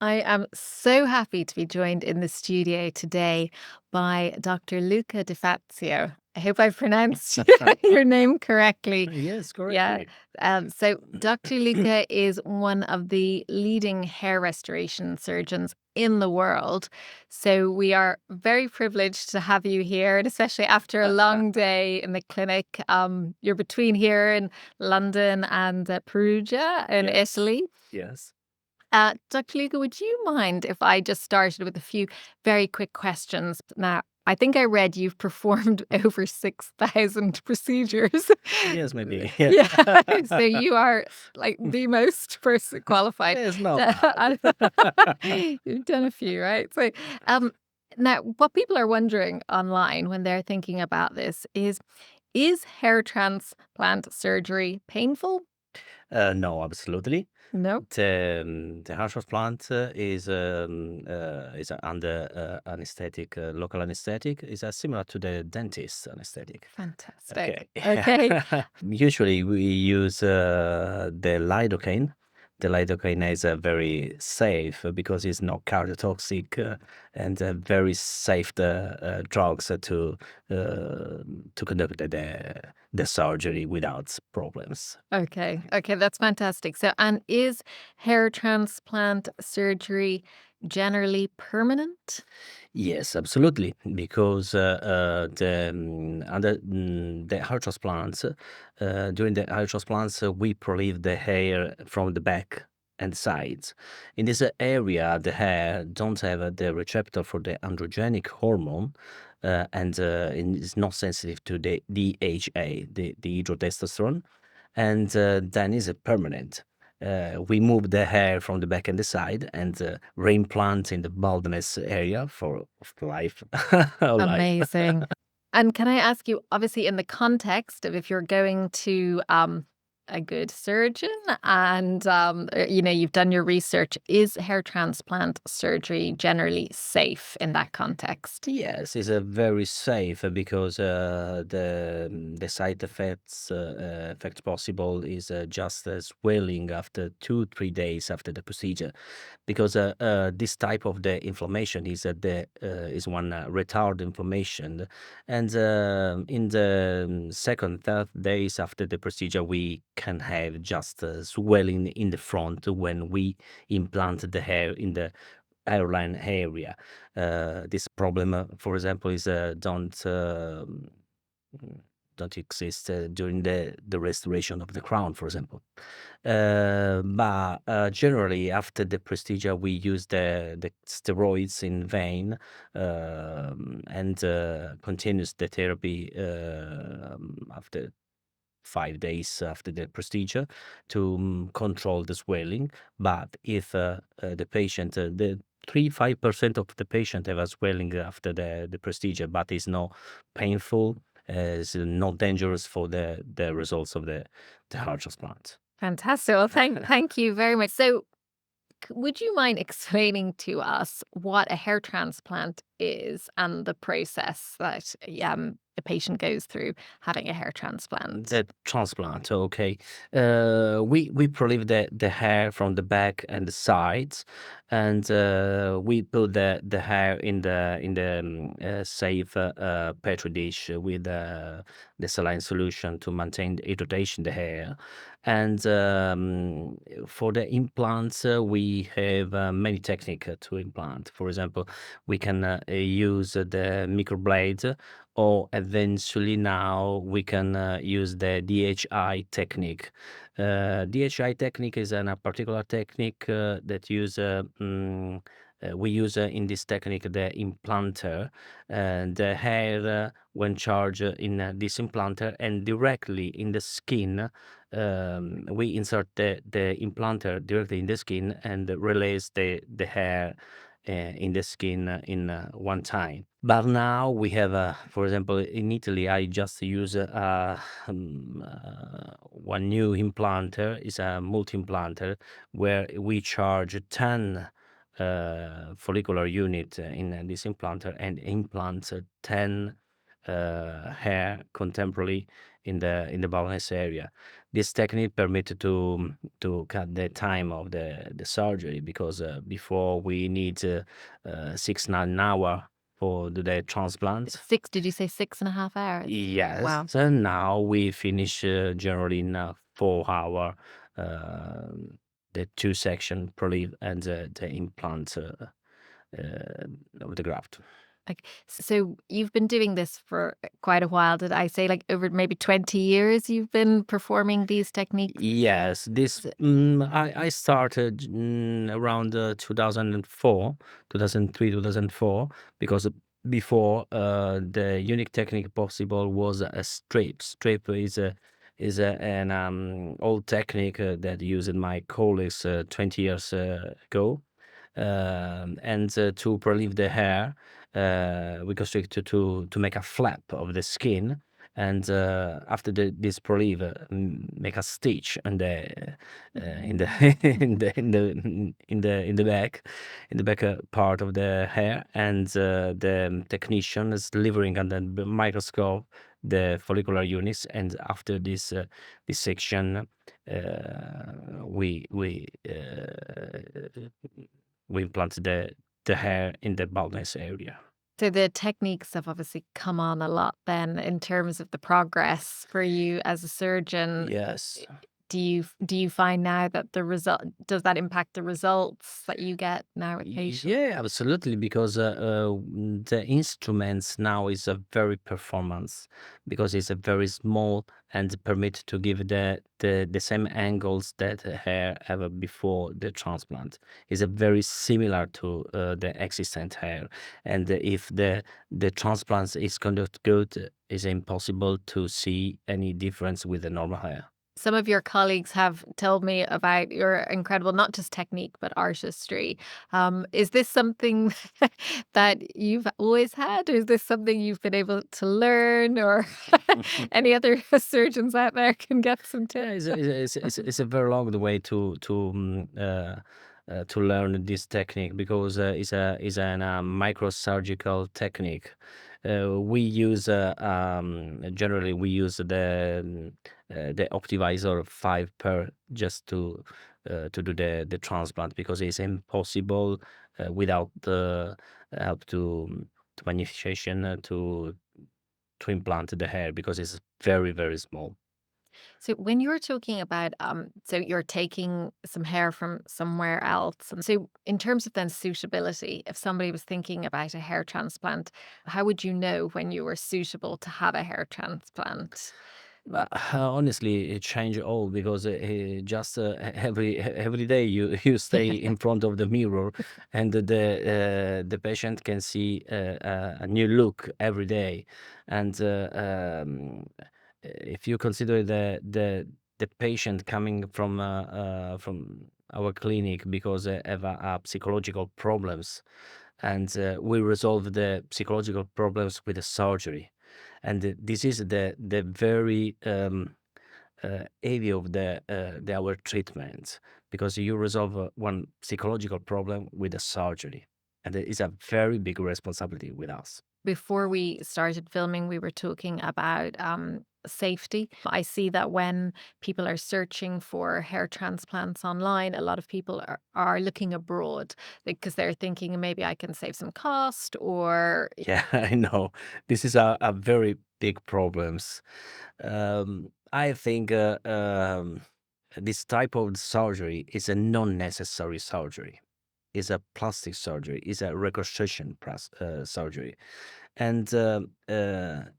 I am so happy to be joined in the studio today by Dr. Luca De Fazio. I hope I pronounced your name correctly. Yes, Yeah. correctly. So Dr. Luca is one of the leading hair restoration surgeons in the world. So we are very privileged to have you here, and especially after a long day in the clinic. You're between here in London and Perugia in Yes, Italy. yes, Dr. Luca, would you mind if I just started with a few very quick questions? Now, I think I read you've performed over 6,000 procedures. yes, maybe. Yeah. Yeah, so you are like the most person qualified. It's not bad. You've done a few, right? So, um, now what people are wondering online when they're thinking about this is hair transplant surgery painful? No, absolutely. No. The hair transplant is under anesthetic, local anesthetic. Is similar to the dentist anesthetic. Fantastic. Okay. Okay. Usually we use the lidocaine. The lidocaine is very safe because it's not cardiotoxic and very safe drugs to conduct the surgery without problems. Okay. Okay, that's fantastic. So, and is hair transplant surgery generally permanent? Yes, absolutely. Because the hair transplants, during the hair transplants, we relieve the hair from the back and sides. In this area, the hair don't have the receptor for the androgenic hormone, and is not sensitive to the DHA, the hydrotestosterone, and then is a permanent. We move the hair from the back and the side and reimplant in the baldness area for of life. Life. Amazing. And can I ask you, obviously, in the context of if you're going to a good surgeon and you've done your research, is hair transplant surgery generally safe in that context? Yes, it's a very safe because the side effects possible is just swelling after 2 3 days after the procedure, because this type of the inflammation is one retard inflammation, and in the second third days after the procedure we can have just swelling in the front when we implant the hair in the airline area. This problem, for example, is mm, don't exist during the restoration of the crown, for example. But generally, after the procedure, we use the steroids in vein, and continues the therapy after 5 days after the procedure to control the swelling. But if the patient, the 3 5% of the patient have a swelling after the procedure, but is not painful, is not dangerous for the results of the heart transplant. Fantastic. Well, thank you very much. So, would you mind explaining to us what a hair transplant is and the process that a patient goes through having a hair transplant? The transplant, okay. We relieve the hair from the back and the sides, and we put the hair in the safe petri dish with the saline solution to maintain the hydratation the hair. And for the implants, we have many techniques to implant. For example, we can use the microblade, or eventually now we can use the DHI technique. DHI technique is a particular technique that we use in this technique the implanter, the hair when charged in this implanter and directly in the skin. We insert the implanter directly in the skin and release the hair in the skin one time. But now we have, for example, in Italy, I just use one new implanter. It's a multi-implanter where we charge 10 follicular unit in this implanter and implant 10 hair contemporarily in the baldness area. This technique permitted to cut the time of the surgery because before we need 6 9 hour for the transplant. Six, did you say 6.5 hours? Yes, Wow. so now we finish generally in 4 hour, um, the two section prolif and the implant uh, of the graft. Like, so you've been doing this for quite a while. Did I say like over maybe 20 years you've been performing these techniques? Yes, this S- I started around 2004, 2003, 2004, because before the unique technique possible was a strip. Strip is an old technique that used my colleagues 20 years ago, and to relieve the hair, we constrict to make a flap of the skin, and after this prolive, make a stitch in the in the back part of the hair, and the technician is delivering under the microscope the follicular units, and after this section, we implant the hair in the baldness area. So the techniques have obviously come on a lot then in terms of the progress for you as a surgeon. Yes. I- do you find now that the result does that impact the results that you get now with patients? Yeah, absolutely. Because the instruments now is a very performance because it's a very small and permit to give the same angles that the hair ever before the transplant. Is a very similar to the existent hair, and if the transplant is conducted good, it's impossible to see any difference with the normal hair. Some of your colleagues have told me about your incredible, not just technique, but artistry. Is this something that you've always had, or is this something you've been able to learn, or any other surgeons out there can get some Yeah, tips? it's a very long way to learn this technique because it's an microsurgical technique. We use generally we use the Optivisor 5 per just to do the transplant because it's impossible without the help to magnification to implant the hair because it's very small. So when you're talking about, so you're taking some hair from somewhere else. And so in terms of then suitability, if somebody was thinking about a hair transplant, how would you know when you were suitable to have a hair transplant? But honestly, it changed all because just every day you stay in front of the mirror, and the patient can see a new look every day, and if you consider the patient coming from our clinic because have psychological problems, and we resolve the psychological problems with the surgery, and this is the very area of the our treatment because you resolve one psychological problem with a surgery, and it is a very big responsibility with us. Before we started filming, we were talking about safety. I see that when people are searching for hair transplants online, a lot of people are looking abroad because they're thinking maybe I can save some cost or Yeah, I know this is a very big problems. I think this type of surgery is a non-necessary surgery. Is a plastic surgery. Is a reconstruction surgery, and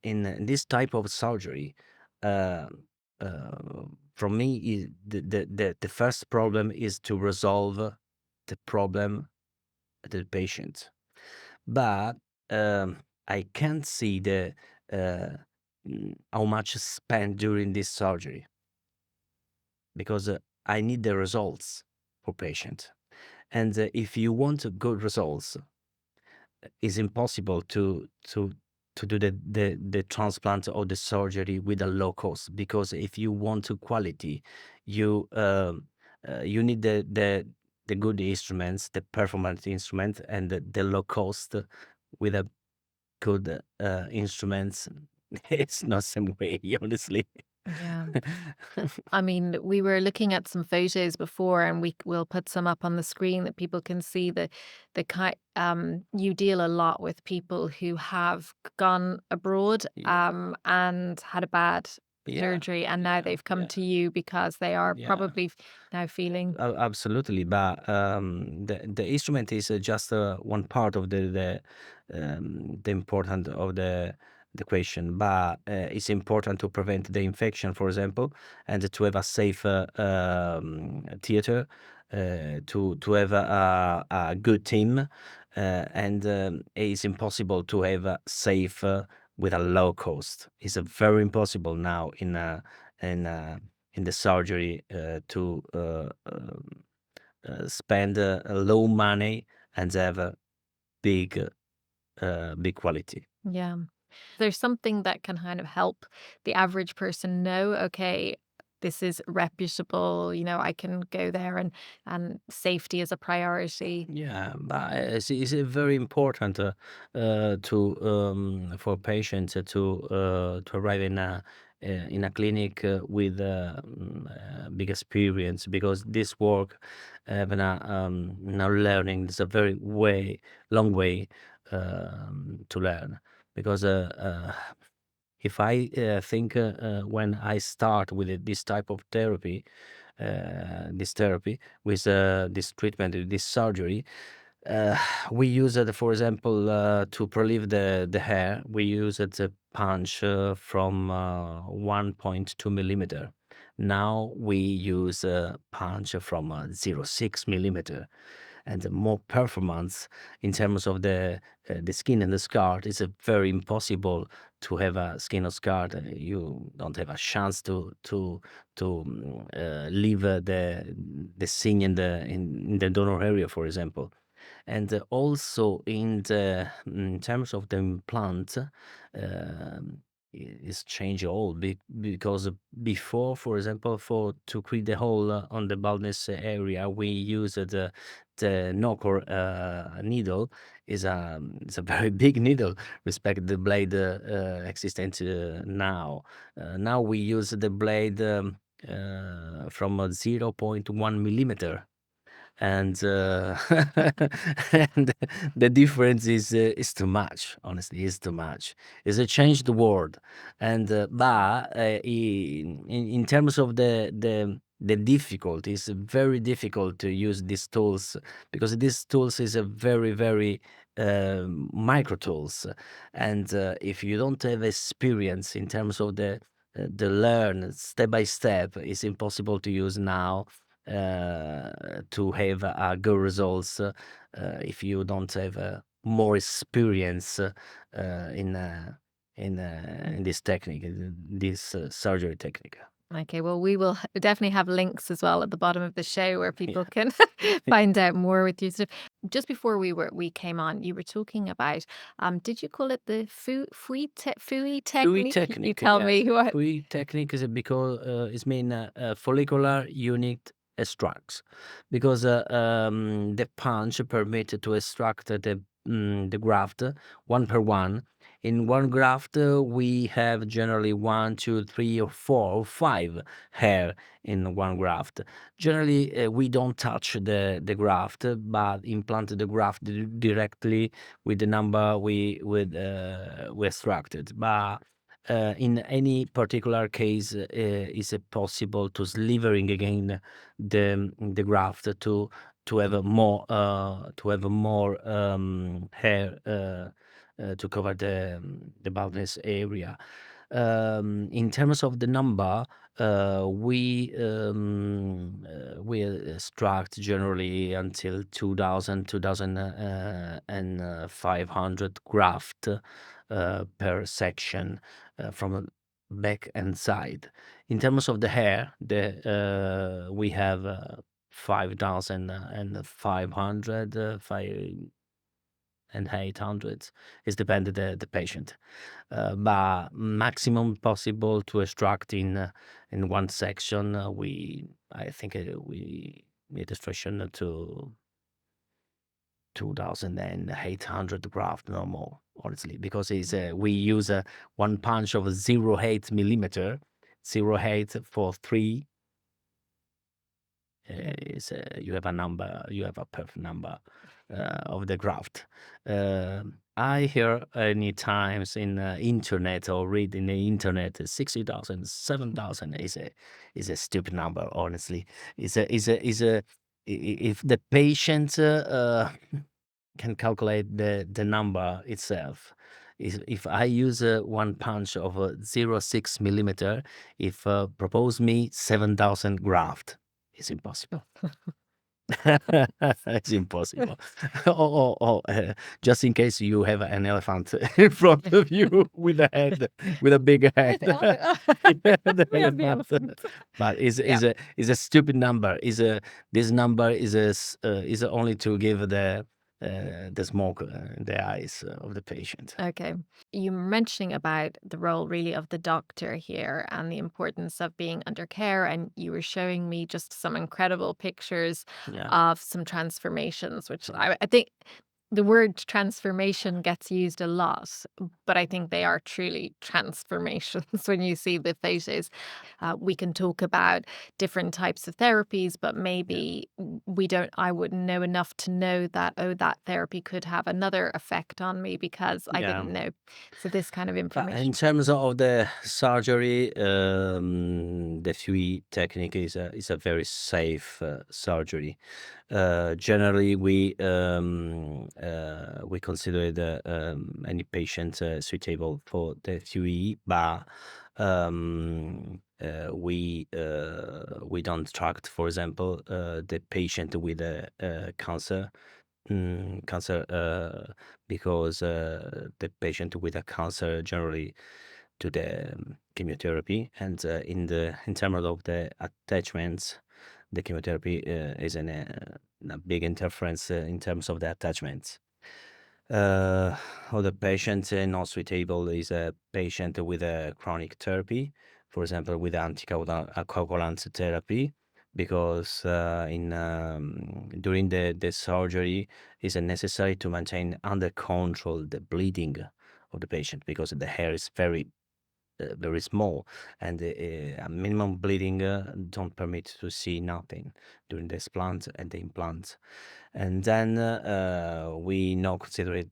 in this type of surgery, uh, for me, the first problem is to resolve the problem of the patient. But I can't see uh, how much is spent during this surgery because I need the results for patient. And if you want good results, it's impossible to do the transplant or the surgery with a low cost because if you want to quality, you need the good instruments, the performance instrument, and the low cost with a good instruments, it's not same way, honestly. Yeah. I mean, we were looking at some photos before, and we'll put some up on the screen that people can see the kind. You deal a lot with people who have gone abroad, Yeah, and had a bad yeah, surgery, and now yeah, they've come yeah, to you because they are yeah. probably now feeling. Absolutely, but the instrument is just one part of the important of the question. But it's important to prevent the infection, for example, and to have a safe theater, to have a good team, and it's impossible to have a safe with a low cost. It's very impossible now in in the surgery to spend low money and have a big quality. Yeah. There's something that can kind of help the average person know, okay, this is reputable, I can go there, and safety is a priority. Yeah, but it's very important to for patients to arrive in a clinic with big experience, because this work having a now learning is a very long way to learn, because if I think when I start with this type of therapy, this therapy with this treatment, this surgery, uh, we use it, for example, to relieve the hair. We use it a punch from 1.2 millimeter. Now we use a punch from 0.6 millimeter, and more performance in terms of the skin and the scar. It's very impossible to have a skin or scar. You don't have a chance to leave the skin in the donor area, for example. And also in terms of the implant, is change all because before, for example, for to create the hole on the baldness area, we use the knocker needle. Is a very big needle respect the blade existent now. Now we use the blade from 0.1 millimeter, and and the difference is too much. Honestly, is too much. It's a changed world, and but in terms of the difficulty, it's very difficult to use these tools, because these tools is a very micro tools, and if you don't have experience in terms of the learn step by step, it's impossible to use now to have good results if you don't have more experience in in this technique, this surgery technique. Okay, well, we will definitely have links as well at the bottom of the show where people Yeah. can find out more with you. So just before we came on, you were talking about, did you call it the fui Fui technique? You technique, tell yeah. me what. Fui technique is because it's mean follicular unit extracts, because the punch permit to extract the graft one per one. In one graft, we have generally one, two, three, or four, or five hair in one graft. Generally, we don't touch the graft, but implant the graft directly with the number we extracted. But in any particular case, is it possible to slivering again the graft to have a more hair to cover the baldness area. In terms of the number, we extract generally until 2,000, 2,500 graft per section from back and side. In terms of the hair, we have 5,500, 5 and 800. It's dependent the patient, but maximum possible to extract in one section. I think we need extraction to 2,800 graft, no more. honestly, because it's we use one punch of 0.8 millimeter, 0.8 for 3 is you have a number, you have a perfect number of the graft. I hear any times in internet or read in the internet 60,000, 7,000 is a stupid number. Honestly, if the patient can calculate the number itself. If I use one punch of 0.6 millimeter, if propose me 7,000 graft, it's impossible. It's impossible. Just in case you have an elephant in front of you with a head, with a big head. The We have the elephant. elephant. But Yeah. is a stupid number. This number is only to give the smoke in the eyes of the patient. Okay. You were mentioning about the role really of the doctor here and the importance of being under care. And you were showing me just some incredible pictures Yeah. of some transformations, which I think the word transformation gets used a lot, but I think they are truly transformations when you see the photos. We can talk about different types of therapies, but Yeah. maybe we don't, I wouldn't know enough to know that, oh, that therapy could have another effect on me because I Yeah. didn't know. So, this kind of In information. terms of the surgery, the FUE technique is a very safe surgery. Generally, we consider any patient suitable for the FUE, but we don't tract, for example, the patient with a cancer. Cancer, because the patient with a cancer generally to the chemotherapy, and in terms of the attachments, the chemotherapy is a big interference in terms of the attachments. Other patient not suitable is a patient with a chronic therapy, for example, with anticoagulant therapy, because in during the surgery is necessary to maintain under control the bleeding of the patient, because the hair is very small, and a minimum bleeding don't permit to see nothing during the explant and the implant. And then we now consider it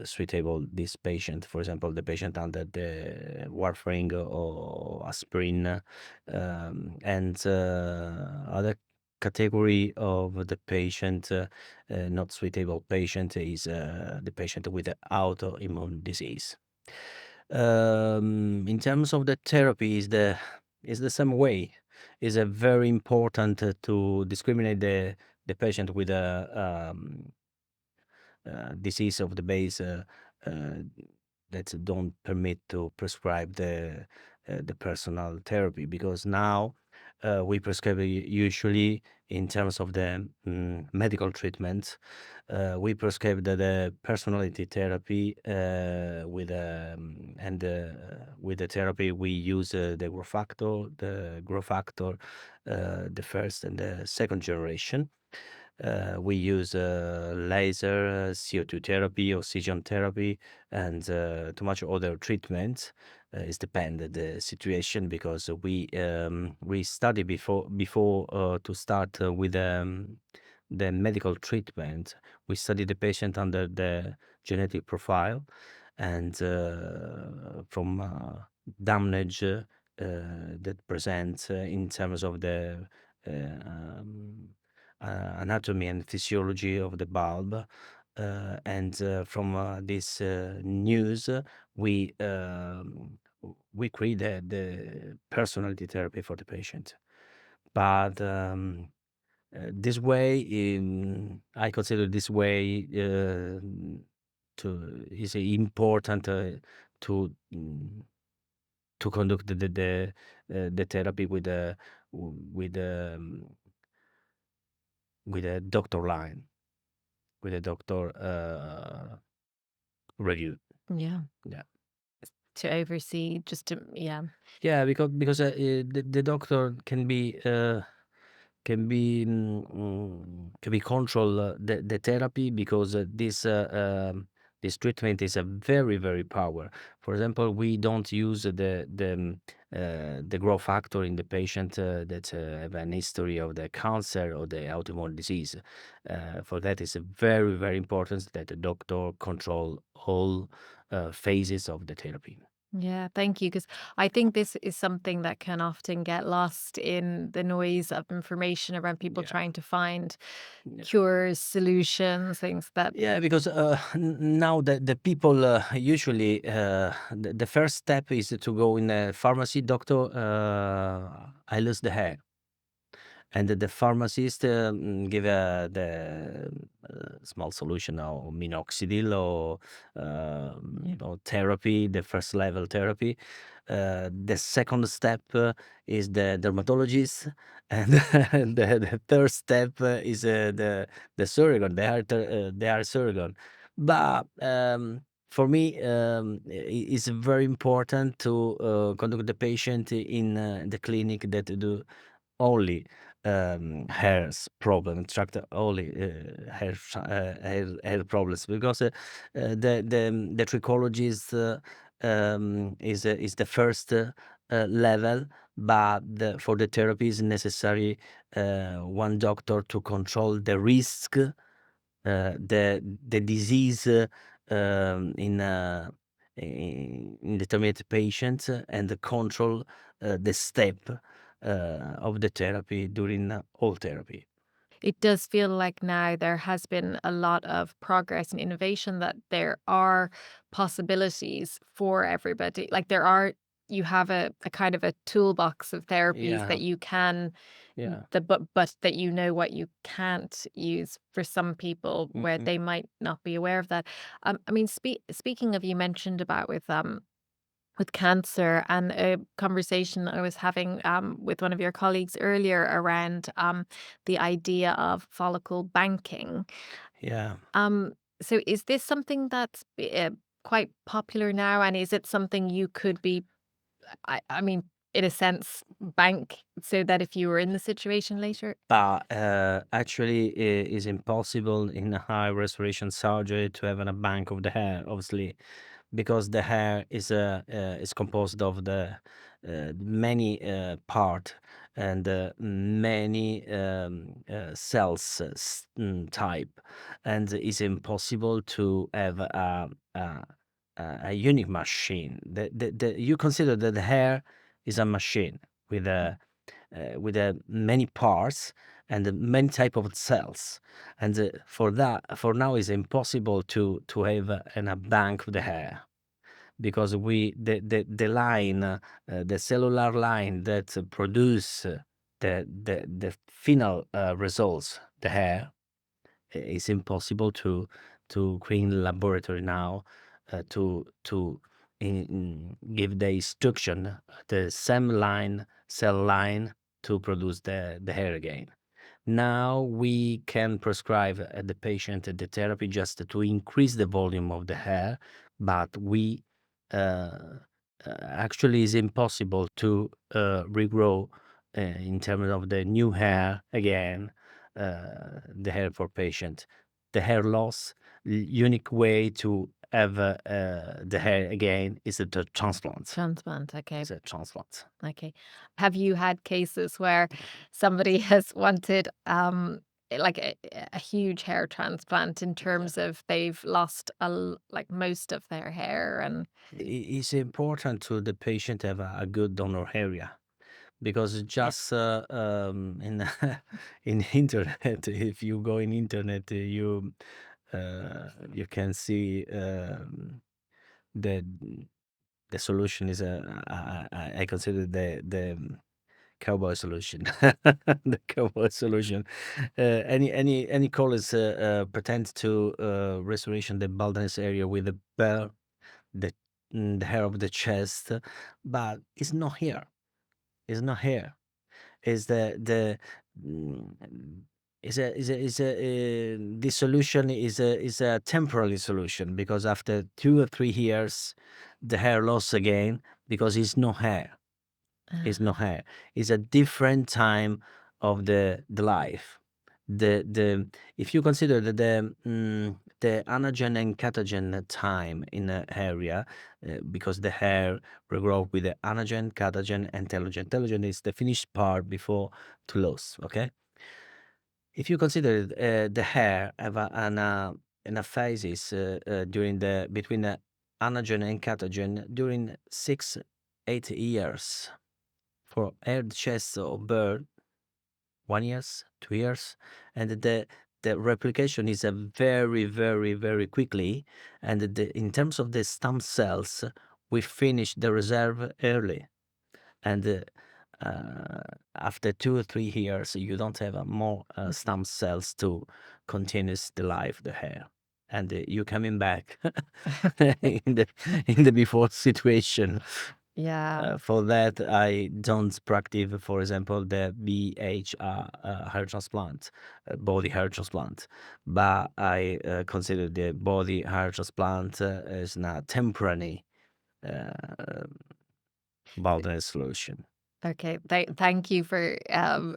suitable this patient, for example, the patient under the warfarin or aspirin, and other category of the patient, not suitable patient, is the patient with the autoimmune disease. In terms of the therapy, is the same way. Is a very important to discriminate the patient with a disease of the base uh, that don't permit to prescribe the personal therapy, because now we prescribe usually in terms of the medical treatment. We prescribe the personality therapy with the therapy we use the growth factor, the first and the second generation. We use laser, CO2 therapy, oxygen therapy, and too much other treatments. It's depend the situation, because we study before to start with the medical treatment. We study the patient under the genetic profile, and from damage that presents in terms of the uh, um, anatomy and physiology of the bulb. And from this news, we we create the personality therapy for the patient. But this way, I consider this way to is important to to conduct the therapy with with a doctor line, with a doctor review. Yeah. Yeah. To oversee, just to, yeah. Yeah, because the doctor can be control the therapy, because this This treatment is a very, very power. For example, we don't use the growth factor in the patient that have an history of the cancer or the autoimmune disease. For that, it's very, very important that the doctor control all phases of the therapy. Yeah, thank you. Because I think this is something that can often get lost in the noise of information around people Yeah. trying to find Yeah. cures, solutions, things that. Yeah, because now the people usually the first step is to go in a pharmacy. Doctor, I lose the hair, and the pharmacist give the small solution or minoxidil or therapy, the first level therapy. The second step is the dermatologist, and the third step is the surgeon, the hair surgeon. But for me, it's very important to conduct the patient in the clinic that do only hairs problem, tract only hair problems, because the trichologist is the first level, but for the therapy is necessary one doctor to control the risk, the disease in determined patients, and the control the step of the therapy during all therapy. It does feel like now there has been a lot of progress and innovation, that there are possibilities for everybody. Like you have a kind of a toolbox of therapies Yeah, that you can, yeah. but that you know what you can't use for some people where Mhm. they might not be aware of that. I mean, speaking of, you mentioned about with cancer, and a conversation I was having with one of your colleagues earlier around the idea of follicle banking. Yeah. Um, so is this something that's quite popular now, and is it something you could be, I mean, in a sense, bank so that if you were in the situation later? But actually, it's impossible in a high restoration surgery to have a bank of the hair, obviously, because the hair is composed of the many part and many cells type, and it's impossible to have a unique machine. You consider that the hair is a machine with many parts and many type of cells, and for that, for now, it's impossible to have a bank of the hair, because the line, the cellular line that produce the final results, the hair, is impossible to create in laboratory now, to give the instruction, the same line, cell line, to produce the hair again. Now we can prescribe the patient the therapy just to increase the volume of the hair, but we uh, actually is impossible to regrow in terms of the new hair again, the hair for patient. The hair loss, unique way to have the hair again is the transplant. Transplant, okay. Is a transplant. Okay. Have you had cases where somebody has wanted, like a huge hair transplant, in Yeah. terms of they've lost like most of their hair, and It's important to the patient have a good donor area, because yeah. just in in internet, if you go in internet, you can see the the solution is I consider the cowboy solution. The cowboy solution. Any colleagues pretend to restoration the baldness area with the bear, the the hair of the chest, but it's not here. It's not here. Is the mm, is a this solution is a temporary solution, because after 2 or 3 years, the hair loss again, because it's no hair. It's no Ah, hair. It's a different time of the life. The if you consider that the anagen and catagen time in the area, because the hair regrow with the anagen, catagen, and telogen. Telogen is the finished part before to lose. Okay, if you consider the hair have an aphasis during the between the anagen and catagen during 6-8 years for hair chest or bird, 1 years, 2 years, and the replication is a very, very, very quickly. And in terms of the stem cells, we finish the reserve early, and after 2 or 3 years, you don't have more stem cells to continue the life the hair, and you coming back in the before situation. Yeah. For that, I don't practice, for example, the BHR hair transplant, body hair transplant. But I consider the body hair transplant as a temporary uh, baldness solution. Okay. Thank you for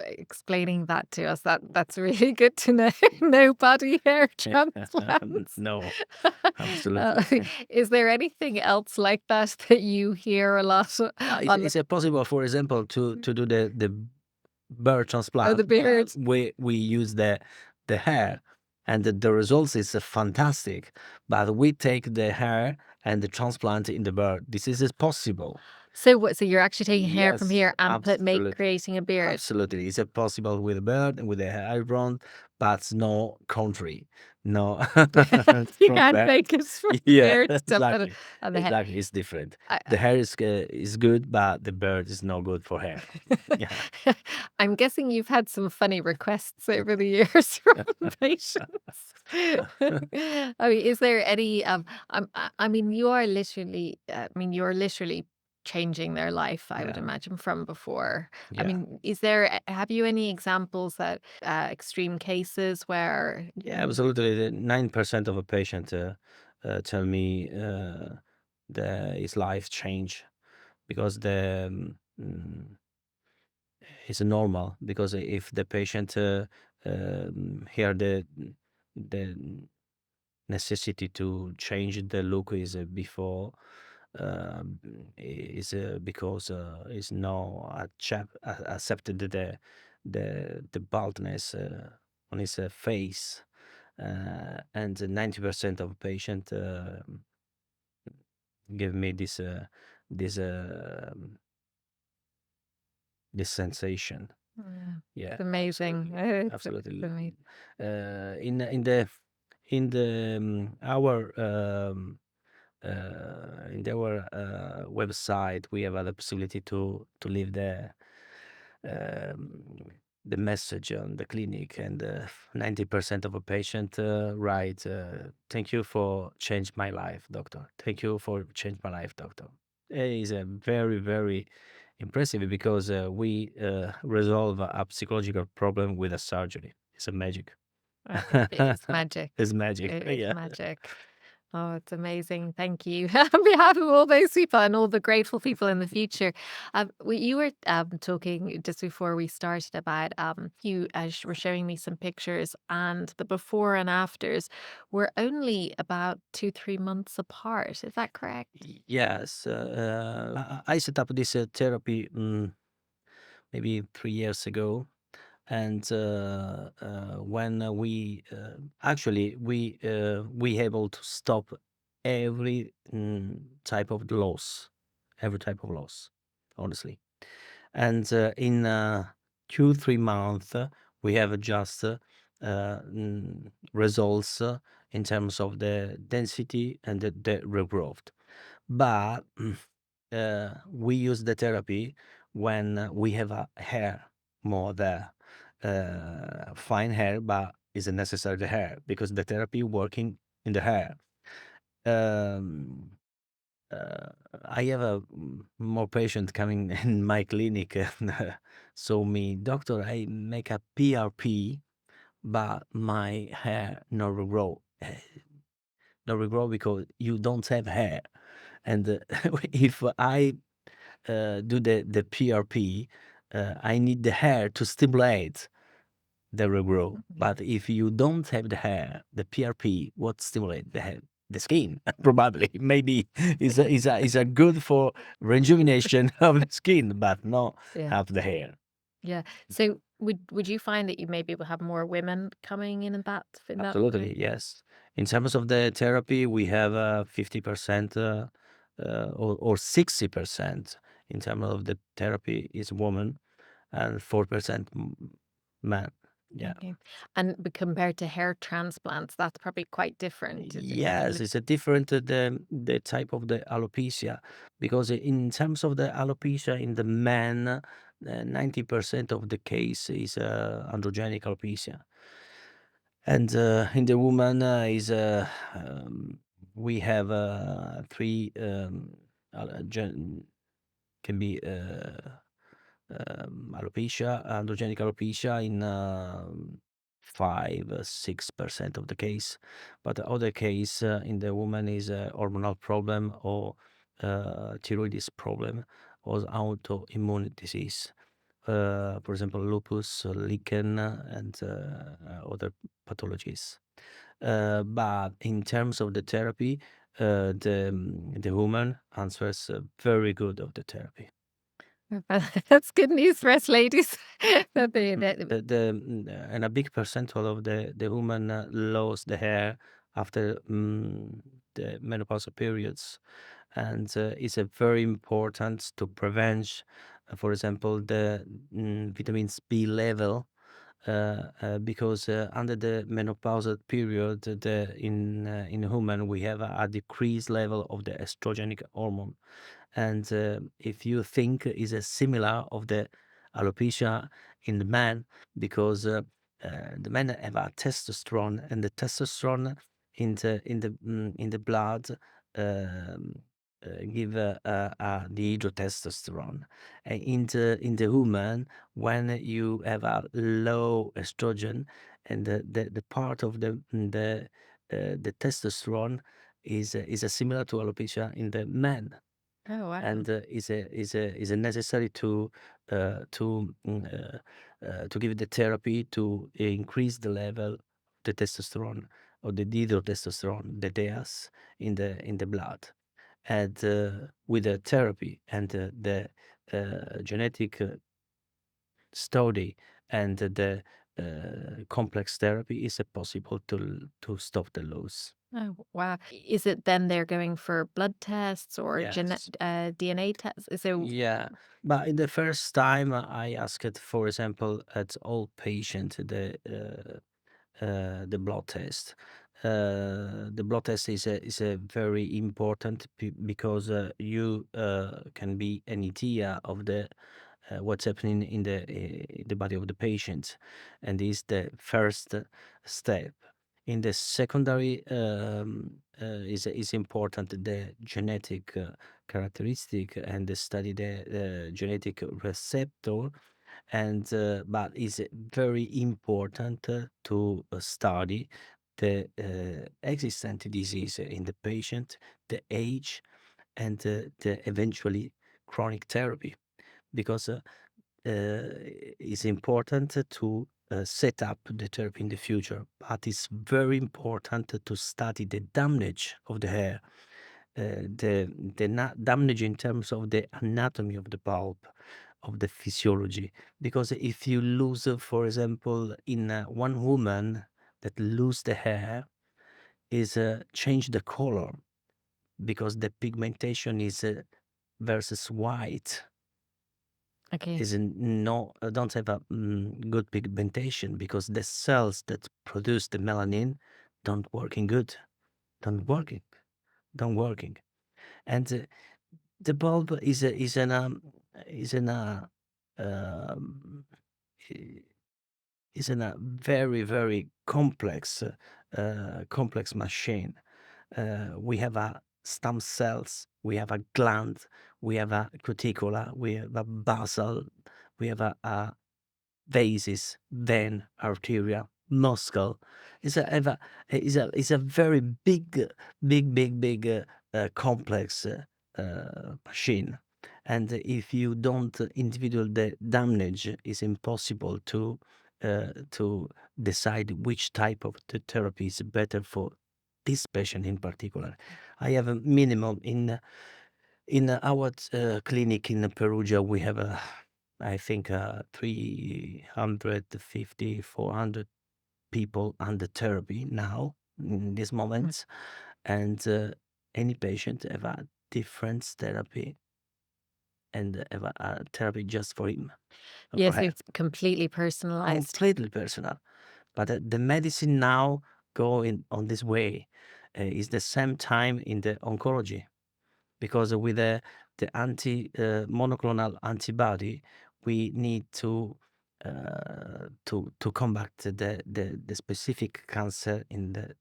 explaining that to us. That's really good to know. No body hair transplants. No, Uh, absolutely. is there anything else like that that you hear a lot on Is it possible, for example, to do the bird the transplant? beard? We use the hair, and the results is fantastic. But we take the hair and the transplant in the bird. This is possible. So what? So you're actually taking hair from Yes, here and absolutely. creating a beard. Absolutely. Is it possible with a bird and with a iron, but no country. No. You From can't that. make it from Yeah, beard stuff exactly. on the head. Exactly. It's different. I, The hair is good, but the bird is no good for hair. Yeah. I'm guessing you've had some funny requests over the years from patients. I mean, is there any, I mean, you are literally, you're literally changing their life, I would Yeah. imagine, from before. I Yeah. mean, have you any examples that, extreme cases where, Yeah, absolutely. 9% of a patient tell me his life change because it's normal, because if the patient hear the necessity to change the look is before, is because is no accepted the baldness on his face, and 90% of patient give me this this sensation. yeah, Yeah, it's amazing. absolutely, It's absolutely. amazing. In our website, we have the possibility to leave um, the message on the clinic, and 90% of a patient write, "Thank you for change my life, doctor. Thank you for change my life, doctor." It is a very, very impressive, because we resolve a psychological problem with a surgery. It's a magic. It's magic. It's magic. It's Yeah. magic. Oh, it's amazing. Thank you. On behalf of all those people and all the grateful people in the future, you were talking just before we started about you were showing me some pictures, and the before and afters were only about 2-3 months apart. Is that correct? Yes. I set up this therapy maybe 3 years ago, and when we actually we able to stop every type of loss, every type of loss, honestly. And in 2-3 months, we have just results in terms of the density and the regrowth. But we use the therapy when we have a hair more there, fine hair, but is a necessary hair, because the therapy working in the hair. Um, uh, I have a more patient coming in my clinic, and so me, doctor, I make a PRP, but my hair no regrow. No regrow because you don't have hair, and if I do the PRP, I need the hair to stimulate they regrow. Yeah. But if you don't have the hair, the PRP what stimulate the hair, the skin probably maybe is a good for rejuvenation of the skin, but not Yeah. have the hair. Yeah. So would you find that you maybe will have more women coming in that way? Absolutely, yes. In terms of the therapy, we have 50% or 60% in terms of the therapy is woman and 4% man. Yeah. Okay. And compared to hair transplants, that's probably quite different. Yes, it's a different the type of the alopecia because in terms of the alopecia in the man, 90% of the case is androgenic alopecia, and in the woman we have three can be alopecia, androgenic alopecia in 5 6% of the case, but the other case in the woman is a hormonal problem or thyroiditis problem or autoimmune disease. For example, lupus, lichen, and other pathologies. But in terms of the therapy, the woman answers very good of the therapy. That's good news for us ladies. That Mm, and a big percent of the woman lose the hair after the menopausal periods, and it's a very important to prevent, for example, the vitamins B level. Because under the menopausal period, in human we have a decreased level of the estrogenic hormone, and if you think is a similar of the alopecia in the man, because the men have a testosterone, and the testosterone in the blood um, give the hydrotestosterone. In the woman, when you have a low estrogen, and the part of the testosterone is a similar to alopecia in the man, Oh, wow. and is a necessary to give the therapy to increase the level of the testosterone or the dihydrotestosterone, the DHEAs in the blood, and with the therapy and the genetic study and the complex therapy is possible to stop the loss. Oh, wow. Is it then they're going for blood tests or Yes. DNA tests? So, Yeah, but in the first time I asked, for example, at all patient the blood test. The blood test is a very important because you can be an idea of what's happening in the body of the patient, and is the first step. In the secondary is important the genetic characteristic and the study the genetic receptor, and but it's very important to study the existent disease in the patient, the age, and the eventually chronic therapy, because it's important to set up the therapy in the future, but it's very important to study the damage of the hair, damage in terms of the anatomy of the pulp, of the physiology. Because if you lose, for example, in one woman that lose the hair, is change the color because the pigmentation is versus white okay. is no don't have a good pigmentation because the cells that produce the melanin don't working good, don't working, don't working, and the bulb is in a um, i- is in a very very complex machine. We have a stem cells, we have a gland, we have a cuticula, we have a basal, we have a vases, vein, arteria, muscle. It's a very big complex machine. And if you don't individual the damage, it's impossible to to decide which type of the therapy is better for this patient in particular. I have a minimum in our clinic in Perugia. We have I think 350, 400 people under therapy now in these Mm. moments, and any patient have a different therapy and have a therapy just for him or for Yes, her. it's completely personalized. Completely personal. But the medicine now going on this way is the same time in the oncology, because with the monoclonal antibody, we need to combat the specific cancer in the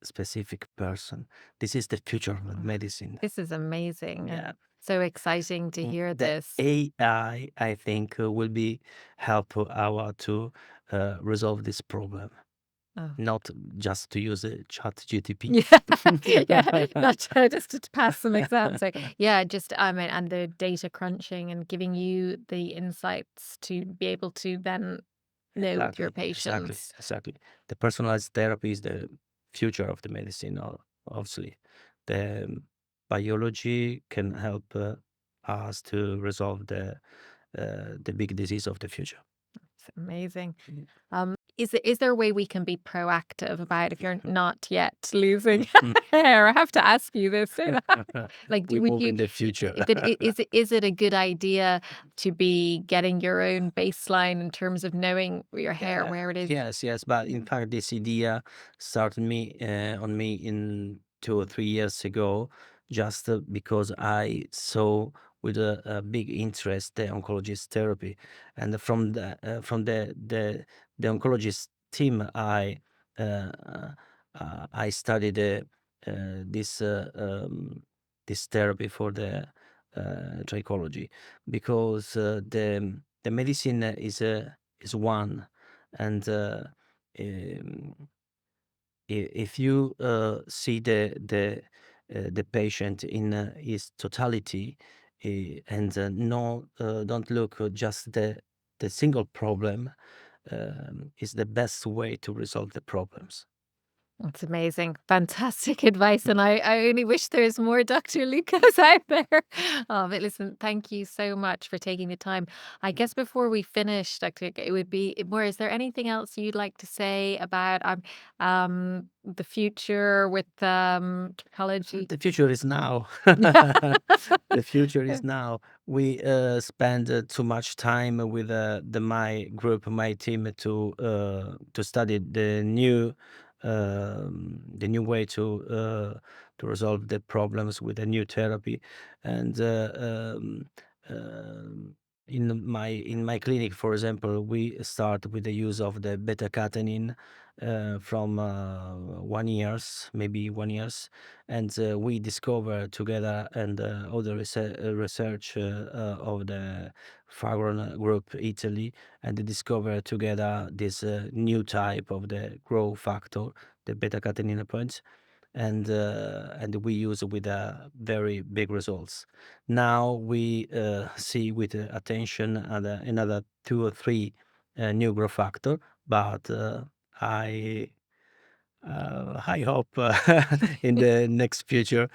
specific person. This is the future of medicine. This is amazing Yeah. and so exciting to hear The this. AI, I think, will be help our to resolve this problem, Oh. not just to use a chat GTP. Yeah, yeah, not just to pass some exams. So, yeah, just I mean, and the data crunching and giving you the insights to be able to then know with your Exactly, exactly, patients. exactly. The personalized therapy is the future of the medicine, obviously. The biology can help us to resolve the big disease of the future. It's amazing. Mm. Is there a way we can be proactive about if you're not yet losing hair? I have to ask you this. Like, We would move you? in the future. But is it a good idea to be getting your own baseline in terms of knowing your hair Yeah, where it is? yes, yes. But in fact, this idea started me on me in 2 or 3 years ago, just because I saw with a big interest the oncologist therapy, and from the oncologist team, I studied this this therapy for the trichology, because the medicine is one, and um, if you see the patient in his totality, and no don't look just the single problem, is the best way to resolve the problems. That's amazing. Fantastic advice. And I only wish there's more Dr. Lucas out there. Oh, but listen, thank you so much for taking the time. I guess before we finish, Dr. Luca, it would be more, is there anything else you'd like to say about the future with trichology? The future is now. Yeah. The future is now. We spend too much time with my group, my team, to study the new way to resolve the problems with a new therapy, and um, in my clinic, for example, we start with the use of the beta catenin from 1 years, maybe 1 years, and we discover together, and other research of the Fagron group Italy, and they discover together this new type of the growth factor, the beta catenin points, and we use with very big results. Now we see with attention another 2 or 3 new growth factor, but I hope in the next future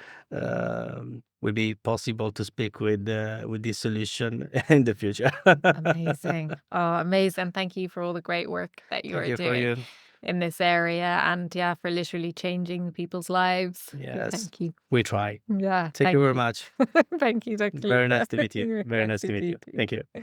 will be possible to speak with this solution in the future. Amazing. Oh, amazing. Thank you for all the great work that you Thank are you for doing you. in this area and yeah, for literally changing people's lives. Yes, Thank you. we try. Yeah, Thank you thank very you. much. Thank you, Dr. Very nice Luca. to meet you. Very Nice nice to to meet see you. Thank you. you.